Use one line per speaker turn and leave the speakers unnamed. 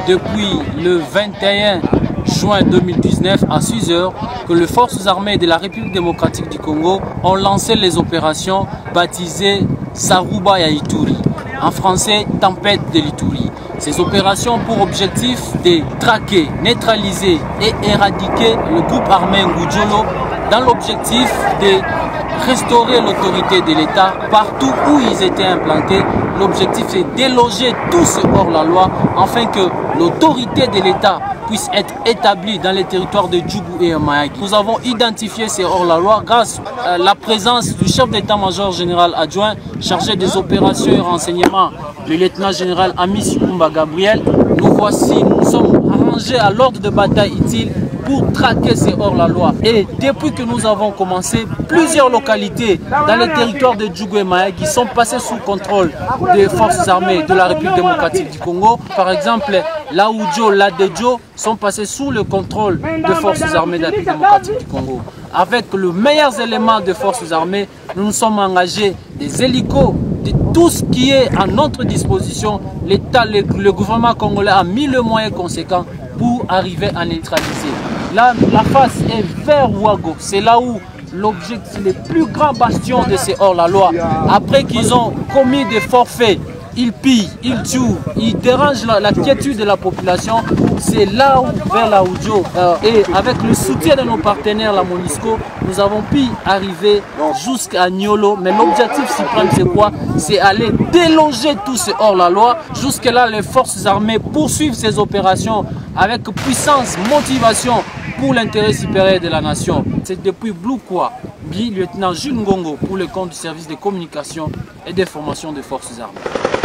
depuis le 21 juin 2019 à 6 h que les forces armées de la République démocratique du Congo ont lancé les opérations baptisées Saruba ya Ituri, en français Tempête de l'Ituri. Ces opérations ont pour objectif de traquer, neutraliser et éradiquer le groupe armé Ngudjolo dans l'objectif de restaurer l'autorité de l'État partout où ils étaient implantés. L'objectif est de déloger tous ceux hors la loi afin que l'autorité de l'État puisse être établie dans les territoires de Djougou et Mayagi. Nous avons identifié ces hors-la-loi grâce à la présence du chef d'état-major général adjoint chargé des opérations et renseignements, le lieutenant-général Amici Kumba Gabriel. Nous sommes arrangés à l'ordre de bataille utile pour traquer ces hors-la-loi. Et depuis que nous avons commencé, plusieurs localités dans les territoires de Djougou et Mayagi sont passées sous contrôle des forces armées de la République démocratique du Congo. Par exemple, Laoudjo, Ladedjo sont passés sous le contrôle des forces armées de la République démocratique du Congo. Avec les meilleurs éléments des forces armées, nous nous sommes engagés des hélicos, de tout ce qui est à notre disposition. L'État, le gouvernement congolais a mis le moyen conséquent pour arriver à neutraliser. Là, la face est vers Ouago. C'est là où l'objectif, les plus grands bastions de ces hors-la-loi, après qu'ils ont commis des forfaits, ils pillent, ils tuent, ils dérangent la quiétude de la population. C'est là où, vers la Oudjo, et avec le soutien de nos partenaires, la MONUSCO, nous avons pu arriver jusqu'à Niolo. Mais l'objectif suprême, c'est quoi? C'est aller déloger tous ces hors-la-loi. Jusque-là, les forces armées poursuivent ces opérations avec puissance, motivation pour l'intérêt supérieur de la nation. C'est depuis Bloukwa, lieutenant Jules Ngongo pour le compte du service de communication et d'information des forces armées.